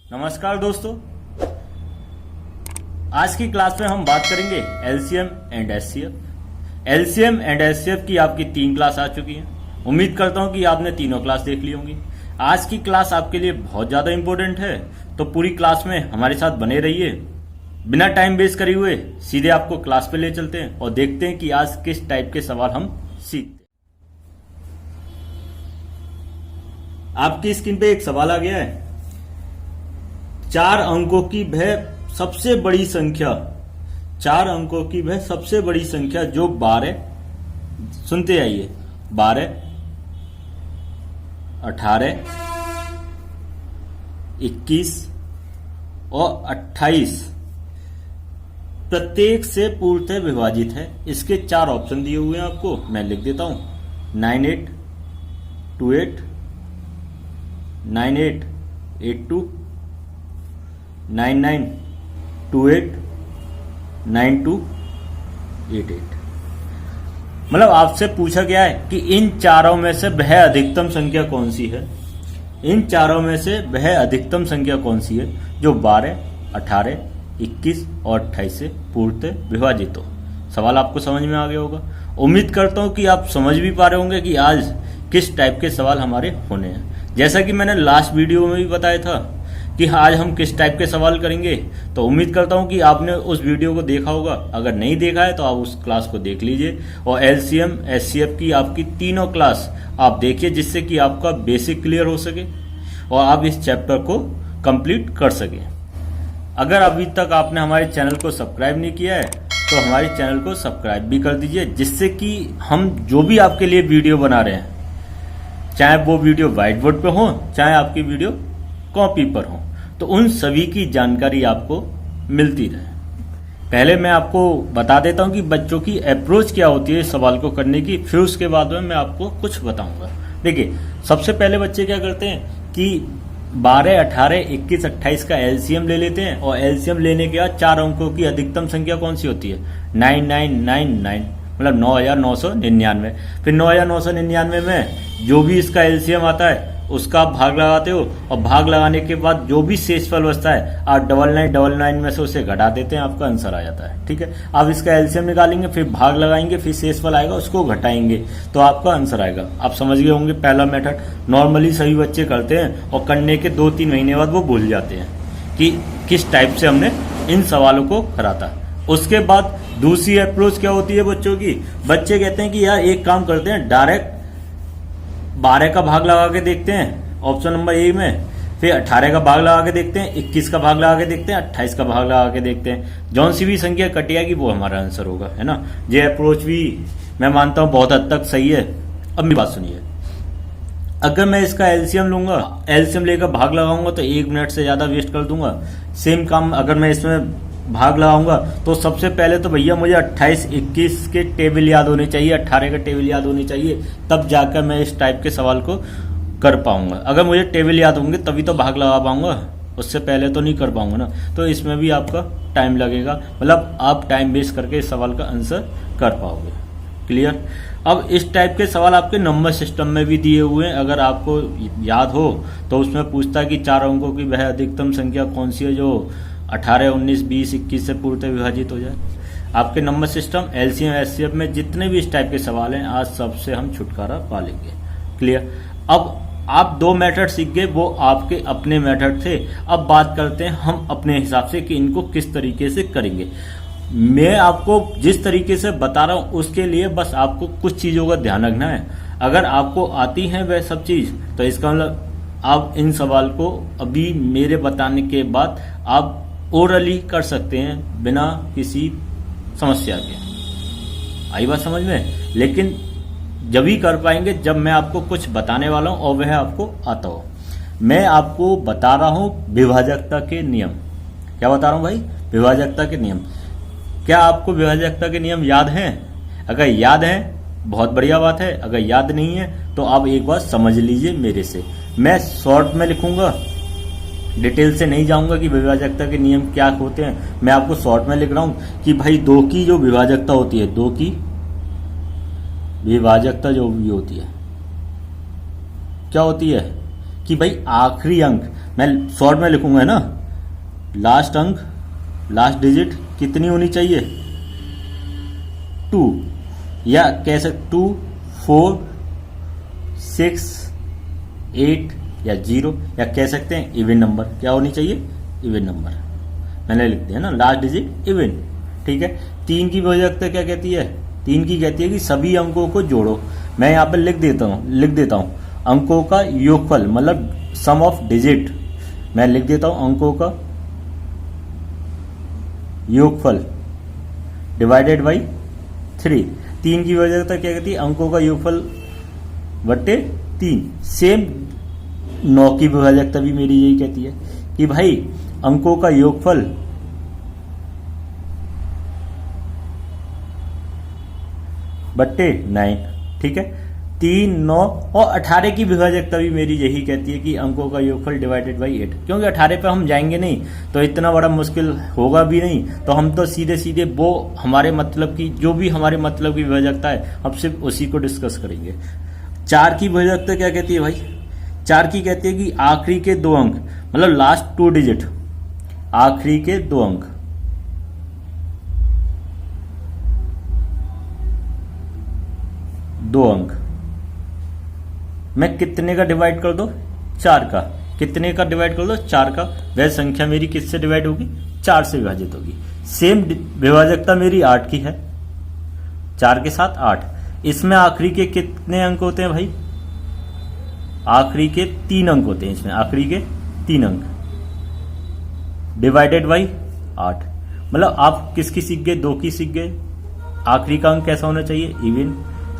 नमस्कार दोस्तों, आज की क्लास में हम बात करेंगे LCM and HCF. LCM and HCF की आपकी 3 क्लास आ चुकी हैं। उम्मीद करता हूं कि आपने तीनों क्लास देख ली होंगी। आज की क्लास आपके लिए बहुत ज्यादा इंपॉर्टेंट है, तो पूरी क्लास में हमारे साथ बने रहिए। बिना टाइम वेस्ट करे हुए सीधे आपको क्लास पे ले चलते हैं और देखते हैं कि आज किस टाइप के सवाल हम सीखते हैं। आपकी स्क्रीन पे एक सवाल आ गया है। 4 अंकों की वह सबसे बड़ी संख्या, 4 अंकों की वह सबसे बड़ी संख्या जो 12, सुनते आइए, 12, 18, 21 और 28 प्रत्येक से पूर्णतः विभाजित है। इसके 4 ऑप्शन दिए हुए हैं आपको, मैं लिख देता हूं। 98, 28, 98, 82, 99, 28, 92, 88। मतलब आपसे पूछा गया है कि इन चारों में से वह अधिकतम संख्या कौन सी है। इन चारों में से वह अधिकतम संख्या कौन सी है जो 12, 18, 21 और 28 से पूर्णतः विभाजित हो। सवाल आपको समझ में आ गया होगा। उम्मीद करता हूं कि आप समझ भी पा रहे होंगे कि आज किस टाइप के सवाल हमारे होने हैं। जैसा कि मैंने लास्ट वीडियो में भी बताया था कि आज हम किस टाइप के सवाल करेंगे, तो उम्मीद करता हूं कि आपने उस वीडियो को देखा होगा। अगर नहीं देखा है तो आप उस क्लास को देख लीजिए और एलसीएम एचसीएफ की आपकी तीनों क्लास आप देखिए, जिससे कि आपका बेसिक क्लियर हो सके और आप इस चैप्टर को कंप्लीट कर सके। अगर अभी तक आपने हमारे चैनल को सब्सक्राइब नहीं किया है तो हमारे चैनल को सब्सक्राइब भी कर दीजिए, जिससे कि हम जो भी आपके लिए वीडियो बना रहे हैं, चाहे वो वीडियो व्हाइट बोर्ड पे हो, चाहे आपकी वीडियो कॉपी पर हो, तो उन सभी की जानकारी आपको मिलती रहे। पहले मैं आपको बता देता हूं कि बच्चों की अप्रोच क्या होती है सवाल को करने की, फिर उसके बाद में मैं आपको कुछ बताऊंगा। देखिए, सबसे पहले बच्चे क्या करते हैं कि 12, 18, 21, 28 का एलसीएम ले लेते हैं और एलसीएम लेने के बाद 4 अंकों की अधिकतम संख्या कौन सी होती है, 9999, मतलब 9999। फिर 9999 में जो भी इसका एलसीएम आता है उसका आप भाग लगाते हो और भाग लगाने के बाद जो भी शेषफल बचता है आप 9999 में से उसे घटा देते हैं, आपका आंसर आ जाता है। ठीक है, आप इसका एलसीएम निकालेंगे, फिर भाग लगाएंगे, फिर शेषफल आएगा, उसको घटाएंगे तो आपका आंसर आएगा। आप समझ गए होंगे पहला मेथड। नॉर्मली सभी बच्चे करते हैं और करने के 2-3 महीने बाद वो भूल जाते हैं कि किस टाइप से हमने इन सवालों को करा था। उसके बाद दूसरी अप्रोच क्या होती है बच्चों की, बच्चे कहते हैं कि यार एक काम करते हैं, डायरेक्ट 12 का भाग लगा के देखते हैं ऑप्शन नंबर ए में, फिर 18 का भाग लगा के देखते हैं, 21 का भाग लगा के देखते हैं, 28 का भाग लगा के देखते हैं। जौन सी भी संख्या कटिएगी वो हमारा आंसर होगा, है ना। ये अप्रोच भी मैं मानता हूं बहुत हद तक सही है। अब मेरी बात सुनिए, अगर मैं इसका एलसीएम लूंगा, एलसीएम लेकर भाग लगाऊंगा तो 1 मिनट से ज्यादा वेस्ट कर दूंगा। सेम काम अगर मैं इसमें भाग लगाऊंगा तो सबसे पहले तो भैया मुझे 28, 21 के टेबल याद होने चाहिए, 18 के टेबल याद होने चाहिए, तब जाकर मैं इस टाइप के सवाल को कर पाऊंगा। अगर मुझे टेबल याद होंगे तभी तो भाग लगा पाऊंगा, उससे पहले तो नहीं कर पाऊंगा ना। तो इसमें भी आपका टाइम लगेगा, मतलब आप टाइम वेस्ट करके इस सवाल का आंसर कर पाओगे। क्लियर। अब इस टाइप के सवाल आपके नंबर सिस्टम में भी दिए हुए हैं। अगर आपको याद हो तो उसमें पूछता है कि 4 अंकों की वह अधिकतम संख्या कौन सी है जो 18, 19, 20, 21 से पूर्णतः विभाजित हो जाए। आपके नंबर सिस्टम एलसीएम एचसीएफ में जितने भी इस टाइप के सवाल हैं, आज सबसे हम छुटकारा पा लेंगे। क्लियर। अब आप 2 मेथड सीख गए, वो आपके अपने मेथड थे। अब बात करते हैं हम अपने हिसाब से कि इनको किस तरीके से करेंगे। मैं आपको जिस तरीके से बता रहा हूं उसके लिए बस आपको कुछ चीजों का ध्यान रखना है। अगर आपको आती है वह सब चीज तो इसका मतलब आप इन सवाल को अभी मेरे बताने के बाद आप ओरली कर सकते हैं बिना किसी समस्या के। आई बात समझ में। लेकिन जब ही कर पाएंगे जब मैं आपको कुछ बताने वाला हूं और वह आपको आता हो। मैं आपको बता रहा हूं विभाजकता के नियम। क्या बता रहा हूं भाई? विभाजकता के नियम। क्या आपको विभाजकता के नियम याद हैं? अगर याद है बहुत बढ़िया बात है, अगर याद नहीं है तो आप एक बार समझ लीजिए मेरे से। मैं शॉर्ट में लिखूंगा, डिटेल से नहीं जाऊंगा कि विभाजकता के नियम क्या होते हैं। मैं आपको शॉर्ट में लिख रहा हूं कि भाई 2 की जो विभाजकता होती है, 2 की विभाजकता जो भी होती है क्या होती है कि भाई आखिरी अंक, मैं शॉर्ट में लिखूंगा ना, लास्ट अंक, लास्ट डिजिट कितनी होनी चाहिए, 2, या कह सकते 2, 4, 6, 8 या 0, या कह सकते हैं इवन नंबर। क्या होनी चाहिए, इवन नंबर। मैंने लिख दिया ना, लास्ट डिजिट इवन। ठीक है। 3 की विभाजकता क्या कहती है, 3 की कहती है कि सभी अंकों को जोड़ो। मैं यहाँ पे लिख देता हूँ अंकों का योगफल, मतलब सम ऑफ डिजिट। मैं लिख देता हूँ अंकों का योगफल डिवाइडेड बाई 3। 3 की विभाजकता क्या कहती है, अंकों का योगफल बट्टे 3। सेम 9 की विभाजकता भी मेरी यही कहती है कि भाई अंकों का योगफल बट्टे 9। ठीक है। 3, 9 और 18 की विभाजकता भी मेरी यही कहती है कि अंकों का योगफल डिवाइडेड बाई 8। क्योंकि 18 पे हम जाएंगे नहीं तो इतना बड़ा मुश्किल होगा भी नहीं, तो हम तो सीधे सीधे वो हमारे मतलब की, जो भी हमारे मतलब की विभाजकता है, हम सिर्फ उसी को डिस्कस करेंगे। 4 की विभाजकता क्या कहती है भाई, 4 की कहती है कि आखिरी के 2 अंक, मतलब लास्ट 2 डिजिट, आखिरी के 2 अंक, मैं कितने का डिवाइड कर दो, 4 का। कितने का डिवाइड कर दो, 4 का। वह संख्या मेरी किससे डिवाइड होगी, 4 से विभाजित होगी। सेम विभाजकता मेरी 8 की है, 4 के साथ 8। इसमें आखिरी के कितने अंक होते हैं भाई, आखिरी के 3 अंक होते हैं इसमें, आखिरी के 3 अंक डिवाइडेड बाई 8। मतलब आप किसकी सीख गए, 2 की सीख गए, आखिरी का अंक कैसा होना चाहिए, इवन।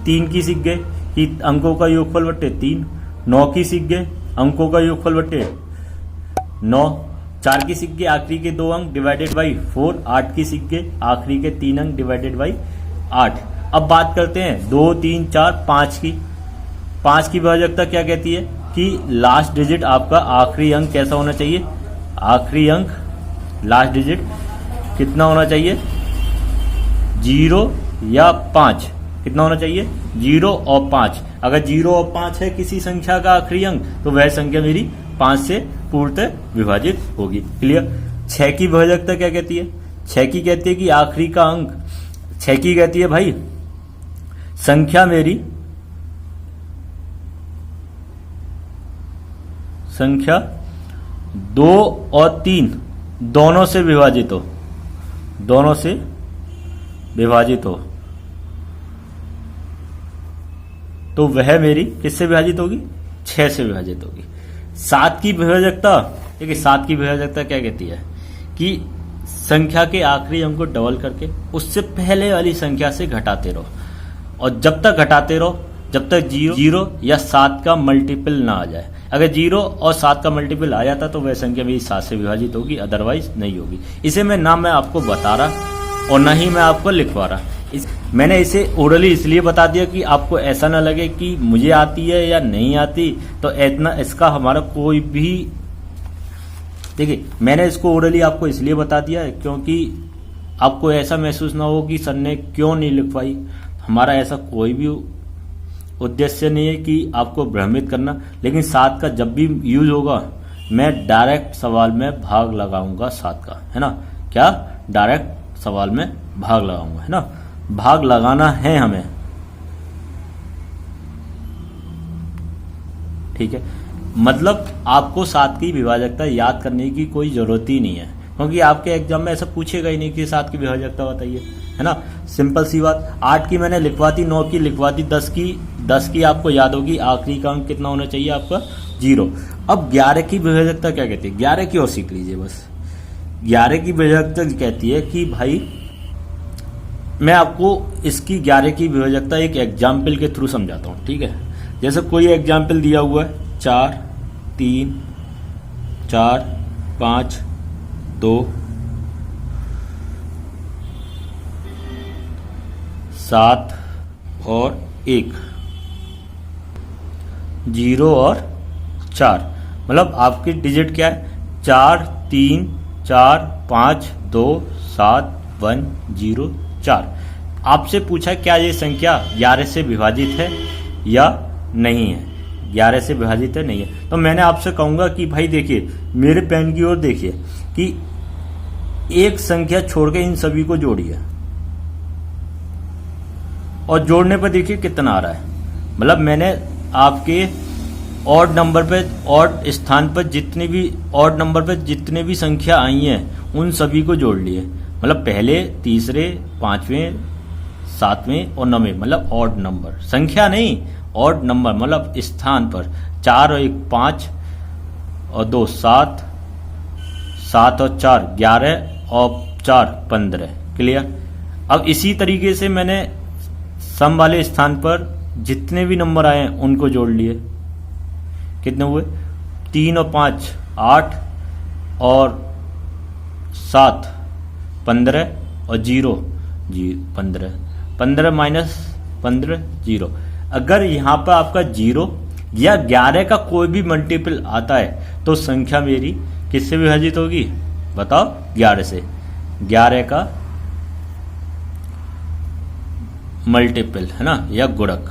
3 की सीख गए कि अंकों का योगफल बट्टे 3। 9 की सीख गए अंकों का योगफल बट्टे 9। 4 की सीख गए आखिरी के 2 अंक डिवाइडेड बाई 4। 8 की सीख गए आखिरी के 3 अंक डिवाइडेड बाई 8। अब बात करते हैं 2, 3, 4, 5 की। 5 की विभाजकता क्या कहती है कि लास्ट डिजिट आपका आखिरी अंक कैसा होना चाहिए, आखिरी अंक लास्ट डिजिट कितना होना चाहिए, 0 या 5। कितना होना चाहिए, 0 और 5। अगर 0 और 5 है किसी संख्या का आखिरी अंक, तो वह संख्या मेरी 5 से पूर्णतः विभाजित होगी। क्लियर। 6 की विभाजकता क्या कहती है, 6 की कहती है कि आखिरी का अंक, 6 की कहती है भाई संख्या मेरी, संख्या 2 और 3 दोनों से विभाजित हो, दोनों से विभाजित हो, तो वह मेरी किससे विभाजित होगी, 6 से विभाजित होगी। 7 की विभाजकता, देखिए 7 की विभाजकता क्या कहती है कि संख्या के आखिरी अंक को डबल करके उससे पहले वाली संख्या से घटाते रहो, और जब तक घटाते रहो जब तक 0 या 7 का मल्टीपल ना आ जाए। अगर 0 और 7 का मल्टीपल आ जाता तो वह संख्या मेरी 7 से विभाजित होगी, अदरवाइज नहीं होगी। इसे मैं आपको बता रहा और ना ही मैं आपको लिखवा रहा। मैंने इसे ओरली इसलिए बता दिया कि आपको ऐसा ना लगे कि मुझे आती है या नहीं आती, तो इतना इसका हमारा कोई भी, देखिए मैंने इसको ओरली आपको इसलिए बता दिया है क्योंकि आपको ऐसा महसूस ना हो कि सर ने क्यों नहीं लिखवाई। हमारा ऐसा कोई भी उद्देश्य नहीं है कि आपको भ्रमित करना, लेकिन 7 का जब भी यूज होगा मैं डायरेक्ट सवाल में भाग लगाऊंगा 7 का, है ना। क्या, डायरेक्ट सवाल में भाग लगाऊंगा, है ना। भाग लगाना है हमें, ठीक है। मतलब आपको 7 की विभाजकता याद करने की कोई जरूरत ही नहीं है, क्योंकि आपके एग्जाम में ऐसा पूछेगा ही नहीं कि 7 की विभाजकता बताइए, है ना। सिंपल सी बात। 8 की मैंने लिखवा दी, 9 की लिखवा दी, 10 की आपको याद होगी आखिरी का अंक कितना होना चाहिए आपका, 0। अब 11 की विभाजकता क्या कहती है, 11 की और सीख लीजिए बस। 11 की विभाजकता कहती है कि भाई मैं आपको इसकी 11 की विभाजकता एक एग्जाम्पल के थ्रू समझाता हूँ, ठीक है। जैसे कोई एग्जाम्पल दिया हुआ है 4, 3, 4, 5, 2, 7 और 1, 0 और 4। मतलब आपकी डिजिट क्या है, 4, 3, 4, 5, 2, 7, 1, 0, 4। आपसे पूछा क्या ये संख्या 11 से विभाजित है या नहीं है। 11 से विभाजित है, नहीं है। तो मैंने आपसे कहूंगा कि भाई देखिए मेरे पेन की ओर देखिए कि एक संख्या छोड़ के इन सभी को जोड़िए और जोड़ने पर देखिए कितना आ रहा है। मतलब मैंने आपके ऑड नंबर पे, ऑड स्थान पर जितने भी ऑड नंबर पे जितने भी संख्या आई हैं उन सभी को जोड़ लिए। मतलब पहले, तीसरे, पांचवें, सातवें और नवें, मतलब ऑड नंबर, संख्या नहीं, ऑड नंबर मतलब स्थान पर 4 और 1 5 और 2 7, 7 और 4 11 और 4 15। क्लियर। अब इसी तरीके से मैंने सम वाले स्थान पर जितने भी नंबर आए हैं उनको जोड़ लिए। कितने हुए? 3 और 5 8 और 7 15 और 0 15, 15 माइनस 15 0। अगर यहां पर आपका 0 या 11 का कोई भी मल्टीपल आता है तो संख्या मेरी किससे विभाजित होगी? बताओ। 11 से। 11 का मल्टीपल है ना, या गुणक,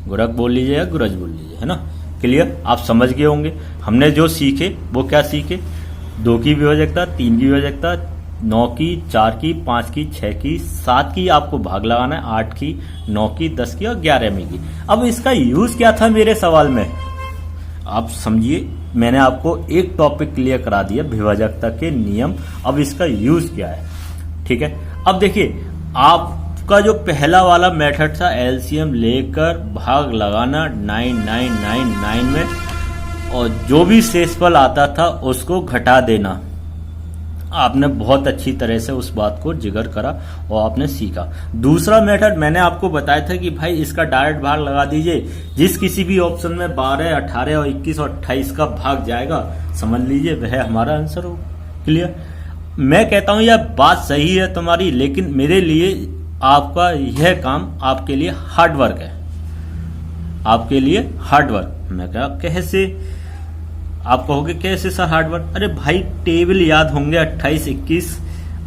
गुणक बोल लीजिए या गुरज बोल लीजिए, है ना। क्लियर। आप समझ गए होंगे हमने जो सीखे वो क्या सीखे? 2 की विभाजकता, 3 की विभाजकता, 9 की, 4 की, 5 की, 6 की, 7 की आपको भाग लगाना है, 8 की, 9 की, 10 की और 11 में की। अब इसका यूज क्या था मेरे सवाल में? आप समझिए, मैंने आपको एक टॉपिक क्लियर करा दिया, विभाजकता के नियम। अब इसका यूज क्या है? ठीक है। अब देखिए आपका जो पहला वाला मेथड था एलसीएम लेकर भाग लगाना 9999 में, और जो भी शेषफल आता था उसको घटा देना। आपने बहुत अच्छी तरह से उस बात को जिगर करा और आपने सीखा। दूसरा मेथड मैंने आपको बताया था कि भाई इसका डायरेक्ट भाग लगा दीजिए, जिस किसी भी ऑप्शन में 12, 18 और 21 और 28 का भाग जाएगा समझ लीजिए वह हमारा आंसर हो। क्लियर। मैं कहता हूं यह बात सही है तुम्हारी, लेकिन मेरे लिए आपका यह काम आपके लिए हार्ड वर्क है, आपके लिए हार्ड वर्क। मैं कहा कैसे? आप कहोगे कैसे सर हार्ड वर्क? अरे भाई टेबल याद होंगे 28, 21,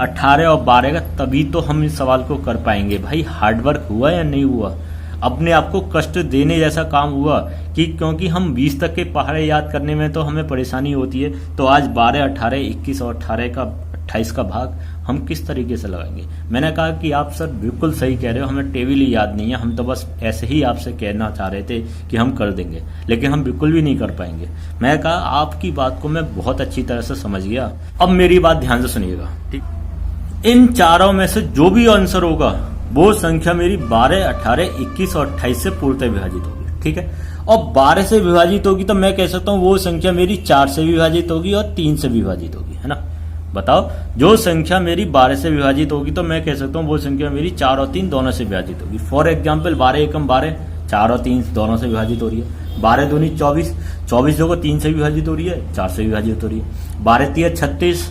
18 और 12 का, तभी तो हम इस सवाल को कर पाएंगे। भाई हार्ड वर्क हुआ या नहीं हुआ? अपने आप को कष्ट देने जैसा काम हुआ कि क्योंकि हम 20 तक के पहाड़े याद करने में तो हमें परेशानी होती है, तो आज 12, 18, 21 और 28 का भाग हम किस तरीके से लगाएंगे? मैंने कहा कि आप सर बिल्कुल सही कह रहे हो, हमें टेबल ही याद नहीं है, हम तो बस ऐसे ही आपसे कहना चाह रहे थे कि हम कर देंगे, लेकिन हम बिल्कुल भी नहीं कर पाएंगे। मैं कहा आपकी बात को मैं बहुत अच्छी तरह से समझ गया। अब मेरी बात ध्यान से सुनिएगा, ठीक। इन चारों में से जो भी आंसर होगा वो संख्या मेरी 12, 18, 21 और 28 से पूर्णतः विभाजित होगी। ठीक है। और 12 से विभाजित होगी तो मैं कह सकता हूं वो संख्या मेरी 4 से विभाजित होगी और 3 से विभाजित होगी, है ना। बताओ, जो संख्या मेरी 12 से विभाजित होगी तो मैं कह सकता हूँ वो संख्या मेरी 4 और 3 दोनों से विभाजित होगी। फॉर एग्जाम्पल 12 एकम 12, 4 और 3 दोनों से विभाजित हो रही है। 12 दूनी 24, 24 जो 3 से विभाजित हो रही है, 4 से विभाजित हो रही है। 12 तिया 36,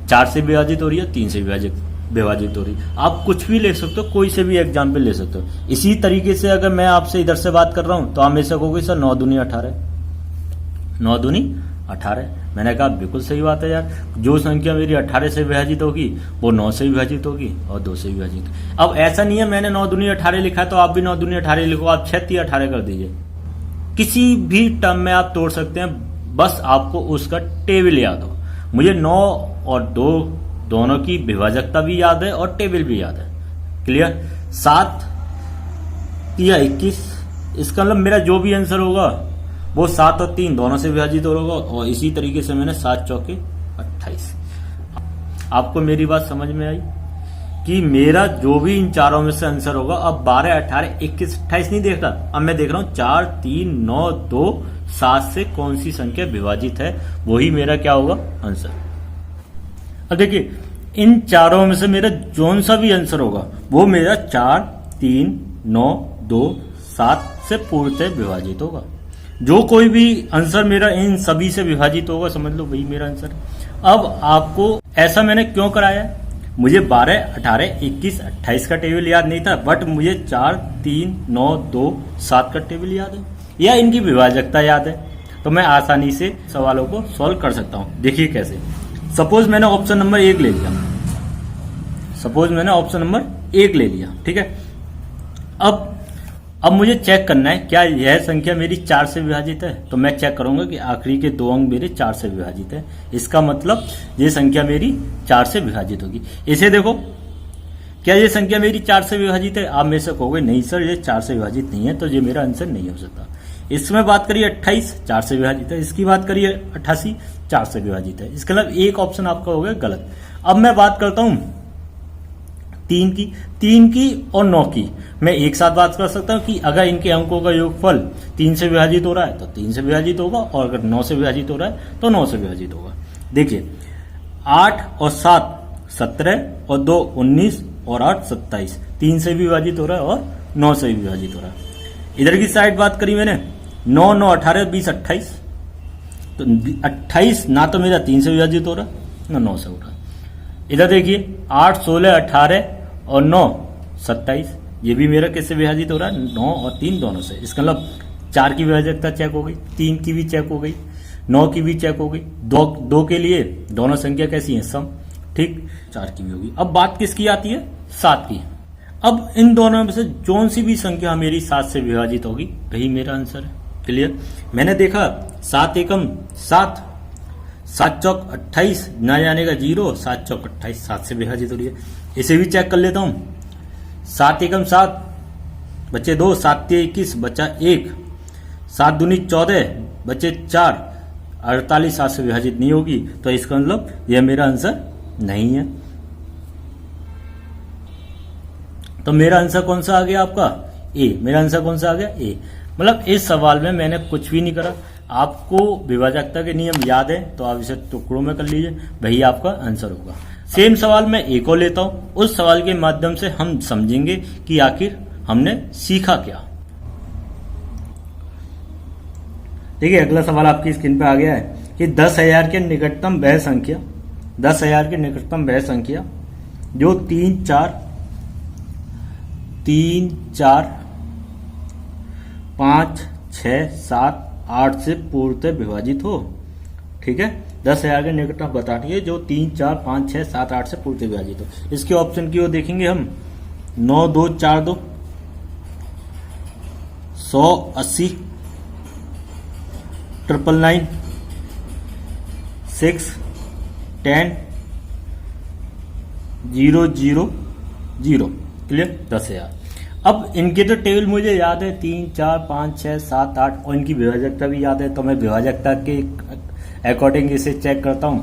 4 से विभाजित हो रही है, 3 से विभाजित हो रही है। आप कुछ भी ले सकते हो, कोई से भी एग्जाम्पल ले सकते हो। इसी तरीके से अगर मैं आपसे इधर से बात कर रहा हूं तो आप मेरे से कहोगे सर 9 दूनी 18, 9 दूनी 18। मैंने कहा बिल्कुल सही बात है यार, जो संख्या मेरी 18 से विभाजित होगी वो 9 से विभाजित होगी और 2 से विभाजित। अब ऐसा नहीं है मैंने 9 दूनी 18 लिखा है तो आप भी 9 दूनी 18 लिखो, आप 6 तिया 18 कर दीजिए। किसी भी टर्म में आप तोड़ सकते हैं, बस आपको उसका टेबल याद हो। मुझे 9 और 2 दोनों की विभाजकता भी याद है और टेबल भी याद है। क्लियर। 7 तिया 21, इसका मतलब मेरा जो भी आंसर होगा वो 7 और 3 दोनों से विभाजित होगा, और इसी तरीके से मैंने 7 चौके 28। आपको मेरी बात समझ में आई कि मेरा जो भी इन चारों में से आंसर होगा, अब 12, 18, 21, 28 नहीं देख रहा, अब मैं देख रहा हूं 4, 3, 9, 2, 7 से कौन सी संख्या विभाजित है, वही मेरा क्या होगा आंसर। अब देखिए इन चारों में से मेरा जोन सा भी आंसर होगा वो मेरा 4, 3, 9, 2, 7 से पूर्णतः विभाजित होगा। जो कोई भी आंसर मेरा इन सभी से विभाजित होगा समझ लो वही मेरा आंसर है। अब आपको ऐसा मैंने क्यों कराया? मुझे 12, 18, 21, 28 का टेबल याद नहीं था, बट मुझे 4, 3, 9, 2, 7 का टेबल याद है या इनकी विभाजकता याद है, तो मैं आसानी से सवालों को सॉल्व कर सकता हूं। देखिए कैसे। सपोज मैंने ऑप्शन नंबर 1 ले लिया, सपोज मैंने ऑप्शन नंबर 1 ले लिया, ठीक है। अब मुझे चेक करना है क्या यह संख्या मेरी 4 से विभाजित है, तो मैं चेक करूंगा कि आखिरी के 2 अंक मेरे 4 से विभाजित है। इसका मतलब ये संख्या मेरी 4 से विभाजित होगी। इसे देखो, क्या ये संख्या मेरी 4 से विभाजित है? आप में से कहोगे नहीं सर ये 4 से विभाजित नहीं है, तो ये मेरा आंसर नहीं हो सकता। इसमें बात करिए 28 4 से विभाजित है, इसकी बात करिए 88 4 से विभाजित है। इसके मतलब एक ऑप्शन आपका हो गया गलत। अब मैं बात करता हूं 3 की और 9 की। मैं एक साथ बात कर सकता हूं कि अगर इनके अंकों का योगफल 3 से विभाजित हो रहा है तो 3 से विभाजित होगा, और अगर 9 से विभाजित हो रहा है तो 9 से विभाजित होगा। देखिए 8 और 7 17 और 2 19 और 8 27, 3 से भी विभाजित हो रहा है और 9 से भी विभाजित हो रहा है। इधर की साइड बात करी मैंने 9 9 18 20 28, तो 28 ना तो मेरा 3 से विभाजित हो रहा है ना 9 से हो रहा है। इधर देखिए 8 16 18 और 9 27, ये भी मेरा किससे विभाजित हो रहा है? 9 और 3 दोनों से। इसका मतलब 4 की विभाजकता चेक हो गई, 3 की भी चेक हो गई, 9 की भी चेक हो गई। 2 के लिए दोनों संख्या कैसी है? सम, ठीक। 4 की भी होगी। अब बात किसकी आती है? 7 की। अब इन दोनों में से कौन सी भी संख्या मेरी 7 से विभाजित होगी, वही मेरा आंसर है। क्लियर? मैंने देखा 7 एकम 7, 7 चौक 28, ना जाने का 0, 7 चौक 28, 7 से विभाजित हो रही है। इसे भी चेक कर लेता हूं। 7 एकम 7 बचे 2, 7 21 बचा 1, 7 दूनी 14 बचे 4, 48 7 से विभाजित नहीं होगी, तो इसका मतलब यह मेरा आंसर नहीं है। तो मेरा आंसर कौन सा आ गया आपका? ए। मेरा आंसर कौन सा आ गया? ए। मतलब इस सवाल में मैंने कुछ भी नहीं करा। आपको विभाजकता के नियम याद है तो आप इसे टुकड़ों में कर लीजिए, वही आपका आंसर होगा। सेम सवाल मैं एक और लेता हूं, उस सवाल के माध्यम से हम समझेंगे कि आखिर हमने सीखा क्या। देखिए अगला सवाल आपकी स्क्रीन पे आ गया है कि 10,000 के निकटतम वह संख्या, 10,000 के निकटतम वह संख्या जो 3 4 5 6 7 8 से पूर्णतः विभाजित हो। ठीक है, 10,000 के निकटतम बतानी है जो 3 4 5 6 7 8 से पूर्णतः विभाजित हो। इसके ऑप्शन की ओर देखेंगे हम। 9 2 4 2, 180, 999, 6 10 0 0 0। क्लियर? 10,000। अब इनके तो टेबल मुझे याद है 3 4 5 6 7 8 और इनकी विभाजकता भी याद है, तो मैं विभाजकता के अकॉर्डिंग इसे चेक करता हूं।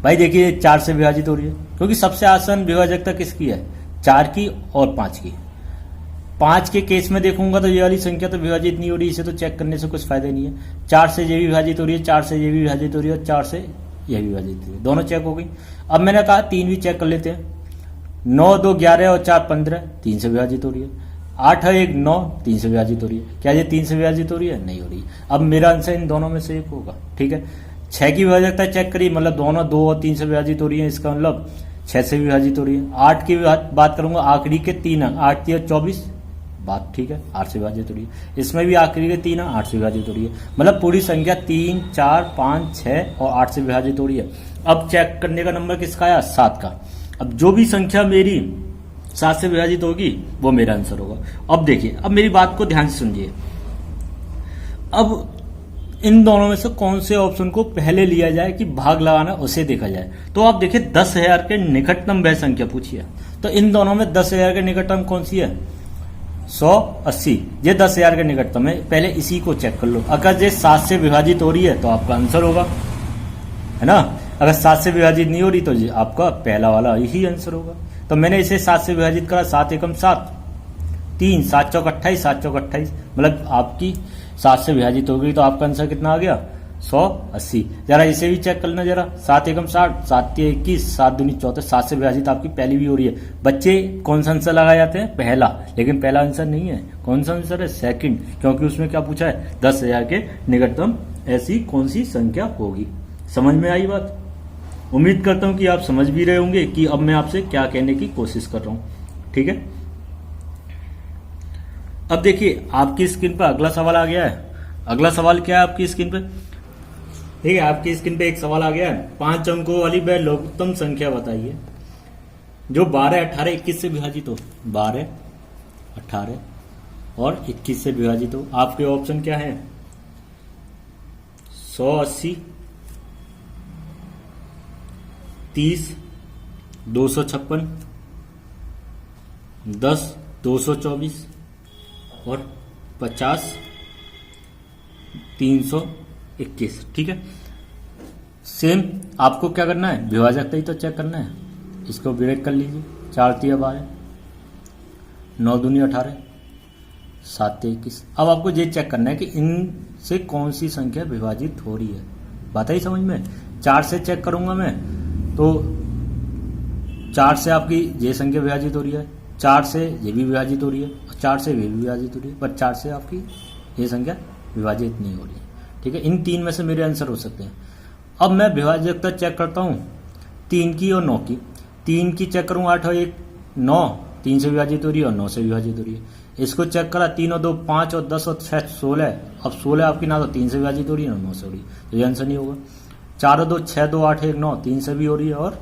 भाई देखिए 4 से विभाजित हो रही है, क्योंकि सबसे आसान विभाजकता किसकी है? 4 की और 5 की। 5 के केस में देखूंगा तो ये वाली संख्या तो विभाजित नहीं हो रही, इसे तो चेक करने से कुछ फायदा नहीं है। 4 से ये भी विभाजित हो रही है, 4 से ये भी विभाजित हो रही है और 4 से ये भी विभाजित हो रही है, दोनों चेक हो गई। अब मैंने कहा 3 भी चेक कर लेते हैं। 9 2 11 और 4 15, 3 से विभाजित हो रही है। 8 है 1 9, 3 से विभाजित हो रही है। क्या ये 3 से विभाजित हो रही है? नहीं हो रही। अब मेरा आंसर इन दोनों में से एक होगा। ठीक है, 6 की विभाजकता चेक करिए, मतलब दोनों 2 और 3 से विभाजित हो रही है, इसका मतलब 6 से विभाजित हो रही है। 8 की बात करूंगा, आखिरी के 3 अंक 8 3 24, बात ठीक है, 8 से विभाजित हो रही है। इसमें भी आखिरी के 3 अंक 8 से विभाजित हो रही है, मतलब पूरी संख्या 3 4 5 6 और 8 से विभाजित हो रही है। अब चेक करने का नंबर किसका आया? 7 का। अब जो भी संख्या मेरी 7 से विभाजित होगी वो मेरा आंसर होगा। अब देखिए, अब मेरी बात को ध्यान से सुनिए। अब इन दोनों में से कौन से ऑप्शन को पहले लिया जाए कि भाग लगाना उसे देखा जाए। तो आप देखिए 10,000 के निकटतम वह संख्या पूछिए, तो इन दोनों में 10,000 के निकटतम कौन सी है? 180। ये 10,000 के निकटतम है, पहले इसी को चेक कर लो। अगर ये 7 से विभाजित हो रही है तो आपका आंसर होगा, है ना। अगर 7 से विभाजित नहीं हो रही तो आपका पहला वाला यही आंसर होगा। तो मैंने इसे 7 से विभाजित करा, 7 एकम 7, 3 7 चौक 28, 7 चौक 28, मतलब आपकी 7 से विभाजित हो गई, तो आपका आंसर कितना आ गया? 180। जरा इसे भी चेक कर लेना जरा। 7 एकम 60, 7 21, 7 दूनी 34, 7 से विभाजित आपकी पहली भी हो रही है। बच्चे कौन सा आंसर लगाए जाते हैं? पहला, लेकिन पहला आंसर नहीं है। कौन सा आंसर है? सेकंड, क्योंकि उसमें क्या पूछा है? 10,000 के निकटतम ऐसी कौन सी संख्या होगी। समझ में आई बात? उम्मीद करता हूं कि आप समझ भी रहे होंगे कि अब मैं आपसे क्या कहने की कोशिश कर रहा हूं। ठीक है, अब देखिए आपकी स्क्रीन पर अगला सवाल आ गया है। अगला सवाल क्या है आपकी स्क्रीन पे? ठीक है, आपकी स्क्रीन पे एक सवाल आ गया है। 5 अंकों वाली वह लघुत्तम संख्या बताइए जो 12 18 21 से विभाजित हो। 12 18 और 21 से विभाजित हो। आपके ऑप्शन क्या है? 180, 30, 256, 10, 224 और 50, 321। ठीक है, सेम आपको क्या करना है? विभाजकता ही तो चेक करना है। इसको ब्रेक कर लीजिए। 4 तिया 12, 9 दूनी 18, 7 तिया 21। अब आपको ये चेक करना है कि इनसे कौन सी संख्या विभाजित हो रही है। बात आई समझ में? 4 से चेक करूंगा मैं तो 4 से आपकी ये संख्या विभाजित हो रही है, 4 से ये भी विभाजित हो रही है और 4 से ये भी विभाजित हो रही है, पर 4 से आपकी ये संख्या विभाजित नहीं हो रही है। ठीक है, इन 3 में से मेरे आंसर हो सकते हैं। अब मैं विभाजकता चेक करता हूँ 3 की और 9 की। 3 की चेक करूँ 8 और 1 9, 3 से विभाजित हो रही है और 9 से विभाजित हो रही है। इसको चेक करा 3 और 2 5 और 10 और 6 16। अब 16 आपकी ना तो 3 से विभाजित हो रही है ना 9 से हो रही है, तो ये आंसर नहीं होगा। 4 और 2 6, 2 8 1 9, 3 से भी हो रही है और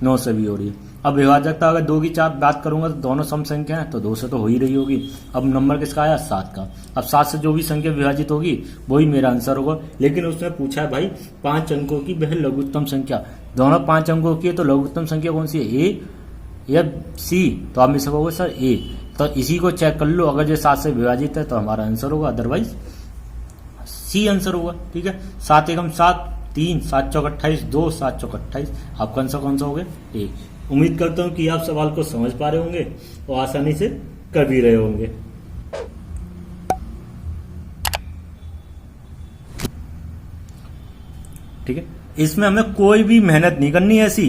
9 से भी हो रही है। अब विभाजकता अगर 2 की 4 बात करूंगा तो दोनों सम संख्या है, तो 2 से तो हो ही रही होगी। अब नंबर किसका आया? 7 का। अब 7 से जो भी संख्या विभाजित होगी वही मेरा आंसर होगा। लेकिन उसने पूछा है भाई 5 अंकों की वह लघुत्तम संख्या, दोनों 5 अंकों की है, तो लघुत्तम संख्या कौन सी है? ए या सी? तो आप में से कहोगे सर ए, तो इसी को चेक कर लो। अगर ये 7 से विभाजित है तो हमारा आंसर होगा, अदरवाइज सी आंसर होगा। ठीक है, 7 एकम 7, 3, 7 चौक 28, 2, 7 चौक 28। आपका आंसर कौन सा हो गया? ए। उम्मीद करता हूं कि आप सवाल को समझ पा रहे होंगे और आसानी से कर भी रहे होंगे। ठीक है, इसमें हमें कोई भी मेहनत नहीं करनी है ऐसी,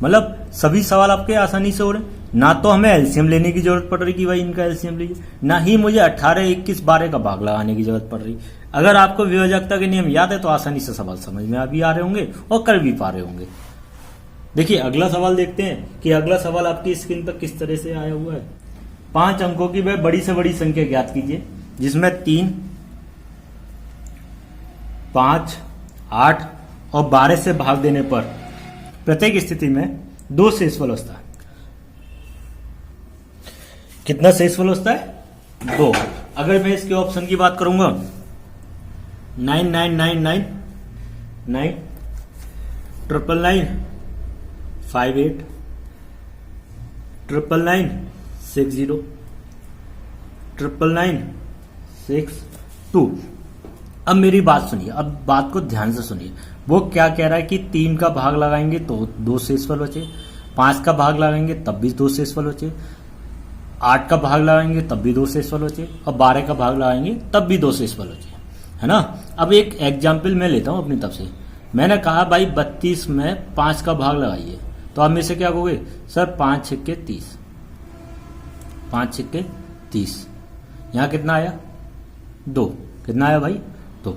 मतलब सभी सवाल आपके आसानी से हो रहे हैं। ना तो हमें एलसीएम लेने की जरूरत पड़ रही कि भाई इनका एलसीएम लीजिए, ना ही मुझे 18, 21, 12 का भाग लगाने की जरूरत पड़ रही। अगर आपको विभाजकता के नियम याद है तो आसानी से सवाल समझ में भी आ रहे होंगे और कर भी पा रहे होंगे। देखिए अगला सवाल देखते हैं कि अगला सवाल आपकी स्क्रीन पर किस तरह से आया हुआ है। 5 अंकों की वह बड़ी से बड़ी संख्या ज्ञात कीजिए जिसमें 3, 5, 8 और 12 से भाग देने पर प्रत्येक स्थिति में 2 शेषफल बचता है। कितना शेषफल बचता है? 2। अगर मैं इसके ऑप्शन की बात करूंगा 9 9 9 9 9 9 9 5 8 9 9 6 0 9 9 6 2। अब मेरी बात सुनिए, अब बात को ध्यान से सुनिए। वो क्या कह रहा है कि 3 का भाग लगाएंगे तो 2 शेषफल बचे, 5 का भाग लगाएंगे तब भी 2 शेषफल बचे, 8 का भाग लगाएंगे तब भी 2 शेषफल बचे और 12 का भाग लगाएंगे तब भी 2 शेषफल बचे, है ना। अब एक एग्जाम्पल मैं लेता हूं अपनी तरफ से। मैंने कहा भाई 32 में 5 का भाग लगाइए, तो आप में से क्या कहोगे? सर 5 छिक्के 30, 5 छिक्के 30। यहां कितना आया? 2। कितना आया भाई? 2।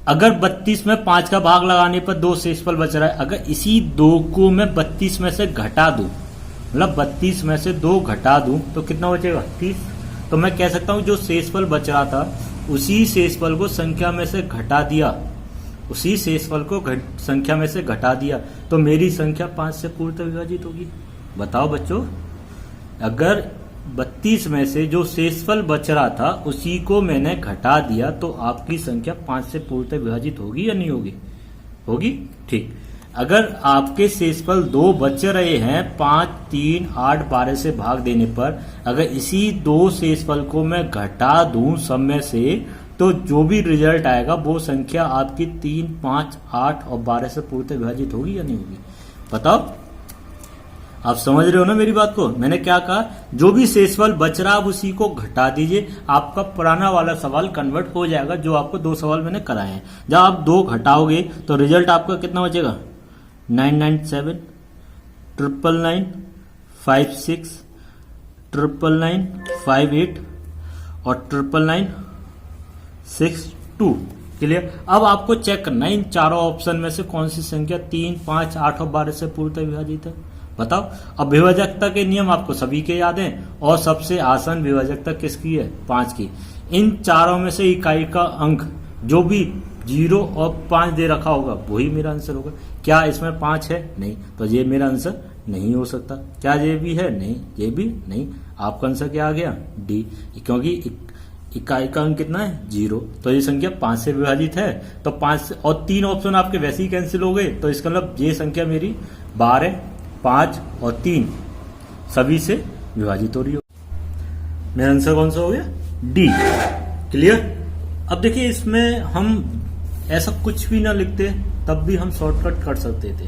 अगर 32 में 5 का भाग लगाने पर 2 शेषफल बच रहा है, अगर इसी 2 को मैं 32 में से घटा दूं, मतलब 32 में से 2 घटा दूं तो कितना बचेगा? 30। तो मैं कह सकता हूं जो शेषफल बच रहा था उसी शेषफल को संख्या में से घटा दिया, उसी शेषफल को संख्या में से घटा दिया, तो मेरी संख्या 5 से पूर्णतः विभाजित होगी। बताओ बच्चों, अगर 32 में से जो शेषफल बच रहा था उसी को मैंने घटा दिया तो आपकी संख्या 5 से पूर्णतः विभाजित होगी या नहीं होगी? होगी। ठीक। अगर आपके शेषफल 2 बच रहे हैं 5, 3, 8, 12 से भाग देने पर, अगर इसी 2 शेषफल को मैं घटा दूं सब में से, तो जो भी रिजल्ट आएगा वो संख्या आपकी 3, 5, 8 और 12 से पूर्णतः विभाजित होगी या नहीं होगी? बताओ, आप समझ रहे हो ना मेरी बात को? मैंने क्या कहा? जो भी शेषफल बच रहा आप उसी को घटा दीजिए, आपका पुराना वाला सवाल कन्वर्ट हो जाएगा। जो आपको 2 सवाल मैंने कराए हैं, जब आप 2 घटाओगे तो रिजल्ट आपका कितना बचेगा? 997 999 56 999 58 और 999 62। क्लियर? अब आपको चेक करना है इन चारों ऑप्शन में से कौन सी संख्या 3, 5, 8 और 12 से पूर्णतः विभाजित है। बताओ। अब विभाजकता के नियम आपको सभी के याद हैं और सबसे आसान विभाजकता किसकी है? 5 की। इन चारों में से इकाई का अंक जो भी 0 और 5 दे रखा होगा वही मेरा आंसर होगा। क्या इसमें 5 है? नहीं, तो ये मेरा आंसर नहीं हो सकता। क्या ये भी है? नहीं, ये भी नहीं। आपका आंसर क्या आ गया? डी, क्योंकि इकाई का अंक कितना है? 0। तो ये संख्या 5 से विभाजित है, तो 5 और 3 ऑप्शन आपके वैसे ही कैंसिल हो गए, तो इसका मतलब ये संख्या मेरी 12, 5 और 3 सभी से विभाजित हो रही हो। मेरा आंसर कौन सा हो गया? डी। क्लियर? अब देखिए, इसमें हम ऐसा कुछ भी ना लिखते तब भी हम शॉर्टकट कर सकते थे,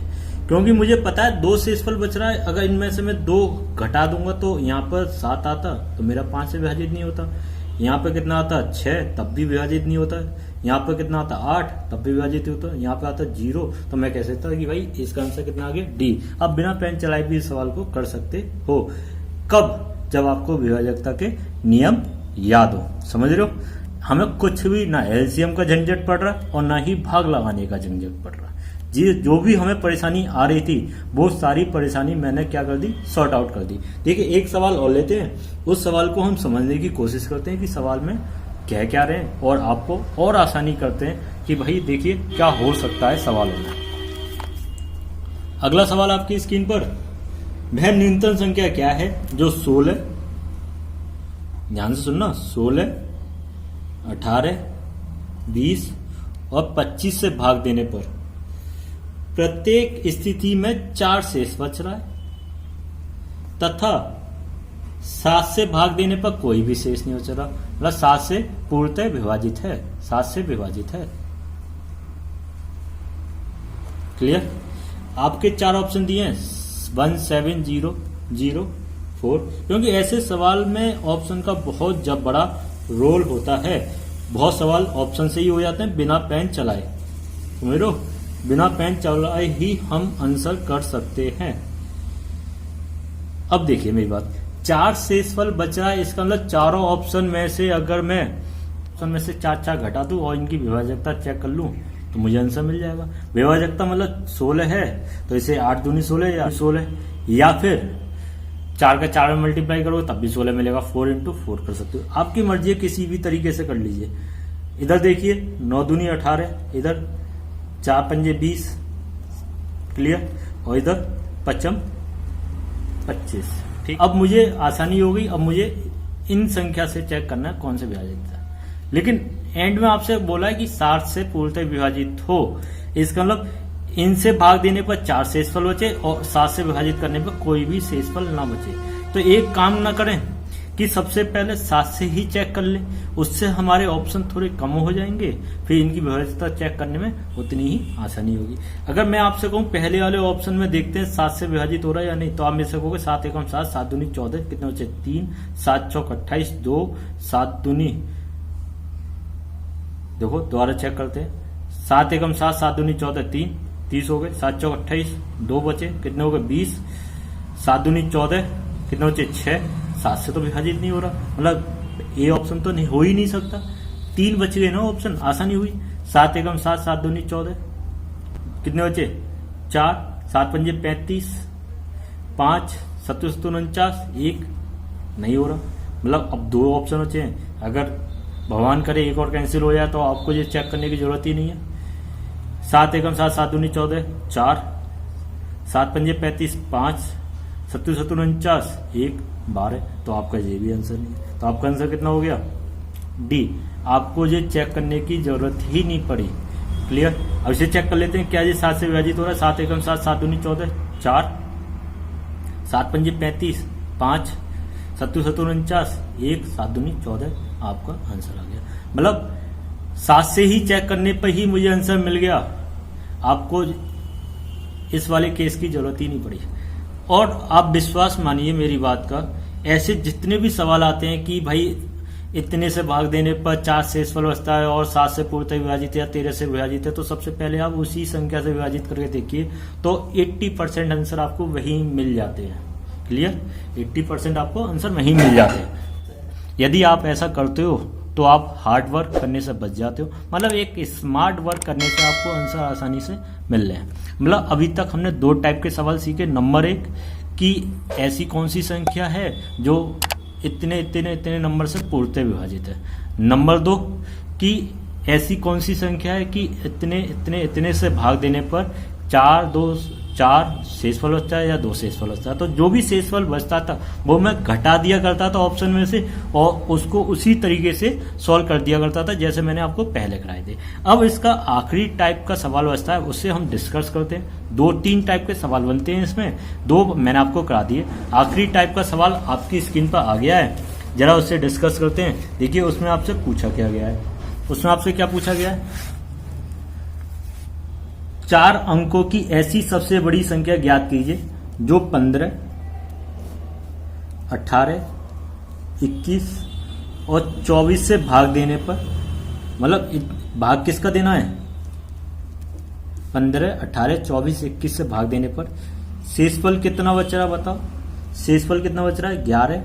क्योंकि मुझे पता है 2 शेषफल बच रहा है। अगर इनमें से मैं 2 घटा दूंगा तो यहाँ पर 7 आता, तो मेरा 5 से विभाजित नहीं होता। यहाँ पे कितना आता? 6, तब भी विभाजित नहीं होता। यहाँ पे कितना आता? 8, तब भी विभाजित नहीं होता। यहाँ पे आता 0, तो मैं कह सकता कि भाई इसका आंसर कितना आ गया? डी। अब बिना पेन चलाए भी इस सवाल को कर सकते हो। कब? जब आपको विभाजकता के नियम याद हो। समझ रहे हो? हमें कुछ भी ना एलसीएम का झंझट पड़ रहा और ना ही भाग लगाने का झंझट पड़ रहा। जी, जो भी हमें परेशानी आ रही थी वो सारी परेशानी मैंने क्या कर दी? सॉर्ट आउट कर दी। देखिए, एक सवाल और लेते हैं, उस सवाल को हम समझने की कोशिश करते हैं कि सवाल में कह क्या रहे हैं, और आपको और आसानी करते हैं कि भाई देखिए क्या हो सकता है सवालों में। अगला सवाल आपकी स्क्रीन पर, वह न्यूनतम संख्या क्या है जो 16, ध्यान से सुनना, 16, 18, 20 और 25 से भाग देने पर प्रत्येक स्थिति में 4 शेष बच रहा है, तथा 7 से भाग देने पर कोई भी शेष नहीं बच रहा। मतलब 7 से पूर्णतः विभाजित है, 7 से विभाजित है। क्लियर? आपके 4 ऑप्शन दिए हैं, 1, 7, 0, 0, 4, क्योंकि ऐसे सवाल में ऑप्शन का बहुत जब बड़ा रोल होता है। बहुत सवाल ऑप्शन से ही हो जाते हैं बिना पेन चलाए। समझ लो, बिना पेन चलाए ही हम आंसर कर सकते हैं। अब देखिए मेरी बात, 4 शेषफल बच रहा है, इसका मतलब चारों ऑप्शन में से अगर मैं ऑप्शन में से 4 घटा दूं और इनकी विभाजकता चेक कर लूं तो मुझे आंसर मिल जाएगा। विभाजकता मतलब 16 है, तो इसे 8 दूनी 16 या 16, या फिर 4 का 4 में मल्टीप्लाई करोगे तब भी 16 मिलेगा। 4 इंटू 4 कर सकते हो, आपकी मर्जी है, किसी भी तरीके से कर लीजिए। इधर देखिए 9 दूनी 18, इधर 4 पंजे 20, क्लियर, और इधर 5 25। ठीक, अब मुझे आसानी हो गई। अब मुझे इन संख्या से चेक करना है कौन से विभाजित है। लेकिन एंड में आपसे बोला है कि 7 से पूर्णतः विभाजित हो, इसका मतलब इनसे भाग देने पर 4 शेषफल बचे और 7 से विभाजित करने पर कोई भी शेषफल ना बचे। तो एक काम ना करें कि सबसे पहले 7 से ही चेक कर लें, उससे हमारे ऑप्शन थोड़े कम हो जाएंगे, फिर इनकी विभाज्यता चेक करने में उतनी ही आसानी होगी। अगर मैं आपसे कहूं पहले वाले ऑप्शन में देखते हैं 7 से विभाजित हो रहा है या नहीं, तो आप मेरे से कहोगे 7 एकम 7, 7 दूनी 14, कितने बचे 3, 7 चौक 28, 2, 7 दूनी, देखो दोबारा चेक करते हैं, 7 एकम 7, 7 दूनी 14, 3, 30 हो गए, 7 चौक 28, 2 बचे, कितने हो गए 20, 7 दूनी 14, कितने बचे 6, 7 से तो विभाजित नहीं हो रहा, मतलब ये ऑप्शन तो नहीं हो ही नहीं सकता। 3 बच गए ना ऑप्शन, आसानी हुई। 7 एकम 7, 7 दूनी 14, कितने बचे 4, 7 पंजे 35, 5, 7 49, 1 नहीं हो रहा, मतलब अब 2 ऑप्शन बचे हैं। अगर भगवान करे एक और कैंसिल हो जाए तो आपको ये चेक करने की जरूरत ही नहीं है। 7 एकम 7, 7 दूनी 14, 4, 7 पंजे 35, 5, 7 49, 1, 12, तो आपका ये भी आंसर नहीं है। तो आपका आंसर कितना हो गया डी। आपको ये चेक करने की जरूरत ही नहीं पड़ी। क्लियर? अब इसे चेक कर लेते हैं, क्या ये 7 से विभाजित हो रहा है? 7 एकम 7, 7 दूनी 14, 4, 7 पंजे 35, 5, 7 49, 1, 7 दूनी 14, आपका आंसर आ गया। मतलब 7 से ही चेक करने पर ही मुझे आंसर मिल गया, आपको इस वाले केस की जरूरत ही नहीं पड़ी। और आप विश्वास मानिए मेरी बात का, ऐसे जितने भी सवाल आते हैं कि भाई इतने से भाग देने पर 4 शेषफल बचता है और 7 से पूर्णतः विभाजित है या 13 से विभाजित है, तो सबसे पहले आप उसी संख्या से विभाजित करके देखिए, तो 80% आंसर आपको वही मिल जाते हैं। क्लियर? 80% आपको आंसर वही मिल जाते हैं। यदि आप ऐसा करते हो तो आप हार्ड वर्क करने से बच जाते हो, मतलब एक स्मार्ट वर्क करने से आपको आंसर आसानी से मिल रहे हैं। मतलब अभी तक हमने 2 टाइप के सवाल सीखे। नंबर 1 कि ऐसी कौन सी संख्या है जो इतने इतने इतने नंबर से पूर्णतः विभाजित है। नंबर 2 कि ऐसी कौन सी संख्या है कि इतने इतने इतने से भाग देने पर 4, 2, 4 शेषफल बचता है या 2 शेषफल बचता है। तो जो भी शेषफल बचता था वो मैं घटा दिया करता था ऑप्शन में से और उसको उसी तरीके से सॉल्व कर दिया करता था जैसे मैंने आपको पहले कराए थे। अब इसका आखिरी टाइप का सवाल बचता है, उससे हम डिस्कस करते हैं। 2-3 टाइप के सवाल बनते हैं इसमें, 2 मैंने आपको करा दिए। आखिरी टाइप का सवाल आपकी स्क्रीन पर आ गया है, जरा उससे डिस्कस करते हैं। देखिए उसमें आपसे पूछा क्या गया है, उसमें आपसे क्या पूछा गया है, 4 अंकों की ऐसी सबसे बड़ी संख्या ज्ञात कीजिए जो 15, 18, 21 और 24 से भाग देने पर, मतलब भाग किसका देना है, 15, 18, 24, 21 से भाग देने पर शेषफल कितना बच रहा है बताओ। शेषफल कितना बच रहा है, 11,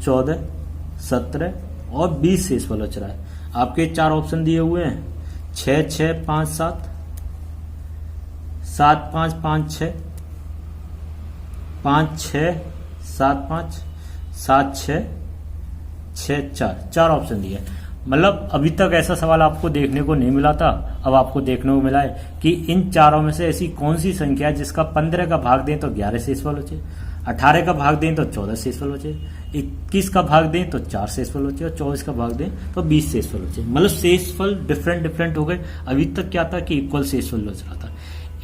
14, 17 और 20 शेषफल बच रहा है। आपके 4 ऑप्शन दिए हुए हैं, 6, 6, 5, 7, 7, 5, 5, 6, 5, 6, 7, 5, 7, 6, 6, 4 ऑप्शन दिए। मतलब अभी तक ऐसा सवाल आपको देखने को नहीं मिला था, अब आपको देखने को मिला है कि इन चारों में से ऐसी कौन सी संख्या है जिसका 15 का भाग दें तो 11 शेषफल बचे, 18 का भाग दें तो 14 शेषफल बचे, 21 का भाग दें तो 4 शेषफल बचे और 24 का भाग दें तो 20 शेषफल बचे। मतलब शेषफल डिफरेंट हो गए। अभी तक क्या था कि इक्वल शेषफल बच रहा था।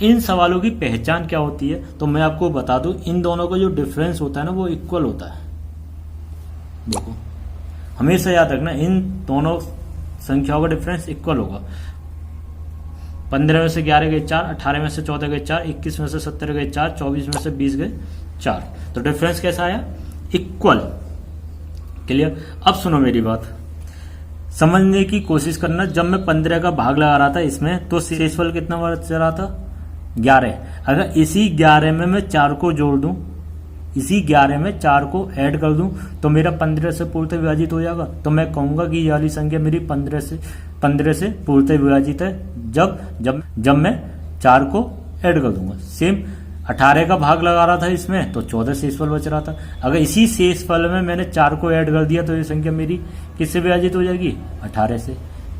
इन सवालों की पहचान क्या होती है तो मैं आपको बता दूं, इन दोनों का जो डिफरेंस होता है ना वो इक्वल होता है। देखो हमेशा याद रखना, इन दोनों संख्याओं का डिफरेंस इक्वल होगा। 15 में से 11 गए 4, 18 में से 14 गए 4, 21 में से 17 गए 4, 24 में से 20 गए 4। तो डिफरेंस कैसा आया, इक्वल। क्लियर। अब सुनो मेरी बात, समझने की कोशिश करना। जब मैं 15 का भाग लगा रहा था इसमें तो शेषफल कितना बच रहा था, 11। अगर इसी 11 में मैं 4 को जोड़ दूं, इसी 11 में 4 को ऐड कर दूं तो मेरा 15 से पूर्णतः विभाजित हो जाएगा। तो मैं कहूंगा कि ये वाली संख्या मेरी 15 से पूर्णतः विभाजित है जब मैं 4 को ऐड कर दूंगा। सेम 18 का भाग लगा रहा था इसमें तो 14 शेषफल बच रहा था। अगर इसी शेषफल में मैंने 4 को ऐड कर दिया तो ये संख्या मेरी किससे विभाजित हो जाएगी, 18 से।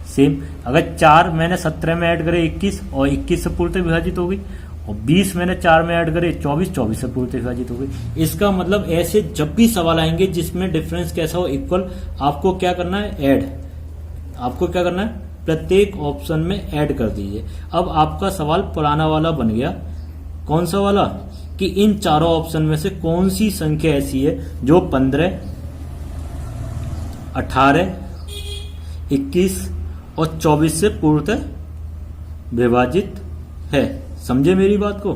सेम अगर 4 मैंने 17 में ऐड करे 21 और 21 से पूर्णतः विभाजित हो गई, और 20 मैंने 4 में ऐड करे 24 से पूर्णतः विभाजित हो गई। इसका मतलब ऐसे जब भी सवाल आएंगे जिसमें डिफरेंस कैसा हो, इक्वल, आपको क्या करना है, ऐड। आपको क्या करना है, प्रत्येक ऑप्शन में ऐड कर दीजिए। अब आपका सवाल पुराना वाला बन गया। कौन सा वाला, कि इन चारों ऑप्शन में से कौन सी संख्या ऐसी है जो 15, 18, 21 और 24 से पूर्णतः विभाजित है। समझे मेरी बात को।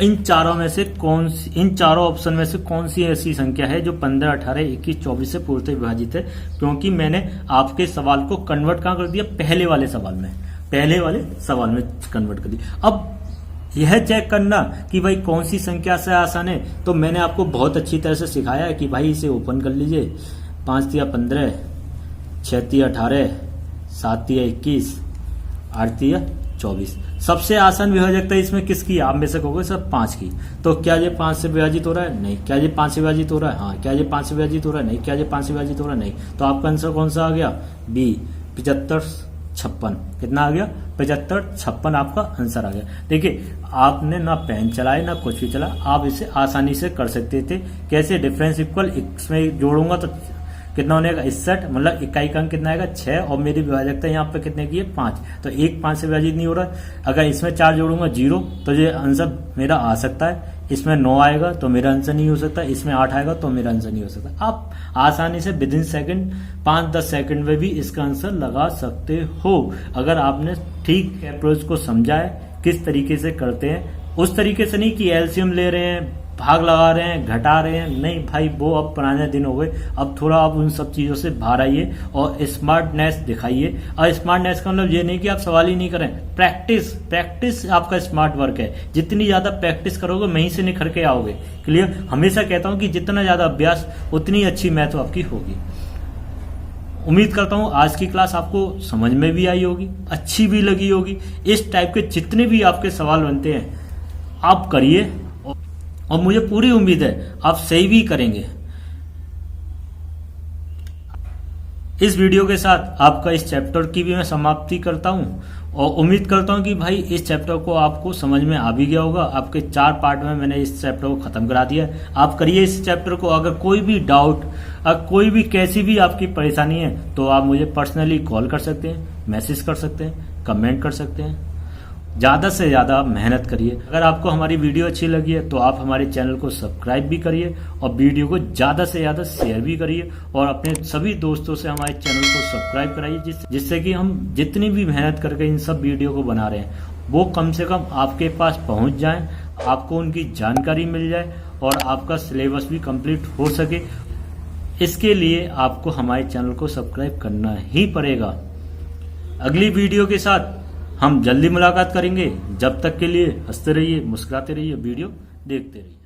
इन चारों ऑप्शन में से कौन सी ऐसी संख्या है जो 15, 18, 21, 24 से पूर्णतः विभाजित है। क्योंकि मैंने आपके सवाल को कन्वर्ट कहां कर दिया, पहले वाले सवाल में कन्वर्ट कर दिया। अब यह चेक करना कि भाई कौन सी संख्या से आसान है, तो मैंने आपको बहुत अच्छी तरह से सिखाया है कि भाई इसे ओपन कर लीजिए। 5 या 15, 6 या 18, 7 या 21, 8 या 24। सबसे आसान विभाजकता इसमें किसकी, आप में से कहोगे सर 5 की। तो क्या ये 5 से विभाजित हो रहा है, नहीं। क्या ये 5 से विभाजित हो रहा है, हाँ। क्या ये 5 से विभाजित हो रहा है, नहीं। क्या ये 5 से विभाजित हो रहा है, नहीं। तो आपका आंसर कौन सा आ गया, बी, 75, 56। कितना आ गया, 75, 56 आपका आंसर आ गया। देखिए आपने ना पेन चलाए ना कुछ भी चला, आप इसे आसानी से कर सकते थे। कैसे, डिफरेंस इक्वल, इसमें जोड़ूंगा तो कितना होने का, 61, मतलब इकाई का अंक कितना आएगा, 6, और मेरी विभाजकता यहाँ पे कितने की है, 5। तो 1 5 से विभाजित नहीं हो रहा है। अगर इसमें 4 जोड़ूंगा 0, तो ये आंसर मेरा आ सकता है। इसमें 9 आएगा तो मेरा आंसर नहीं हो सकता। इसमें 8 आएगा तो मेरा आंसर नहीं हो सकता। आप आसानी से विदिन सेकंड, 5-10 सेकंड में भी इसका आंसर लगा सकते हो, अगर आपने ठीक अप्रोच को समझा है किस तरीके से करते हैं। उस तरीके से नहीं कि एलसीएम ले रहे हैं, भाग लगा रहे हैं, घटा रहे हैं, नहीं भाई, वो अब पुराने दिन हो गए। अब थोड़ा आप उन सब चीजों से बाहर आइए और स्मार्टनेस दिखाइए। और स्मार्टनेस का मतलब ये नहीं कि आप सवाल ही नहीं करें, प्रैक्टिस आपका स्मार्ट वर्क है। जितनी ज्यादा प्रैक्टिस करोगे वहीं से निखर के आओगे। क्लियर। हमेशा कहता हूं कि जितना ज्यादा अभ्यास उतनी अच्छी मैथ आपकी होगी। उम्मीद करता हूं आज की क्लास आपको समझ में भी आई होगी, अच्छी भी लगी होगी। इस टाइप के जितने भी आपके सवाल बनते हैं आप करिए, और मुझे पूरी उम्मीद है आप सही भी करेंगे। इस वीडियो के साथ आपका इस चैप्टर की भी मैं समाप्ति करता हूं। और उम्मीद करता हूं कि भाई इस चैप्टर को आपको समझ में आ भी गया होगा। आपके 4 पार्ट में मैंने इस चैप्टर को खत्म करा दिया है। आप करिए इस चैप्टर को। अगर कोई भी डाउट, अगर कोई भी कैसी भी आपकी परेशानी है तो आप मुझे पर्सनली कॉल कर सकते हैं, मैसेज कर सकते हैं, कमेंट कर सकते हैं। ज़्यादा से ज़्यादा मेहनत करिए। अगर आपको हमारी वीडियो अच्छी लगी है तो आप हमारे चैनल को सब्सक्राइब भी करिए और वीडियो को ज़्यादा से ज़्यादा शेयर भी करिए और अपने सभी दोस्तों से हमारे चैनल को सब्सक्राइब कराइए, जिससे कि हम जितनी भी मेहनत करके इन सब वीडियो को बना रहे हैं वो कम से कम आपके पास पहुंच जाए, आपको उनकी जानकारी मिल जाए और आपका सिलेबस भी कंप्लीट हो सके। इसके लिए आपको हमारे चैनल को सब्सक्राइब करना ही पड़ेगा। अगली वीडियो के साथ हम जल्दी मुलाकात करेंगे। जब तक के लिए हंसते रहिए, मुस्कुराते रहिए, वीडियो देखते रहिए।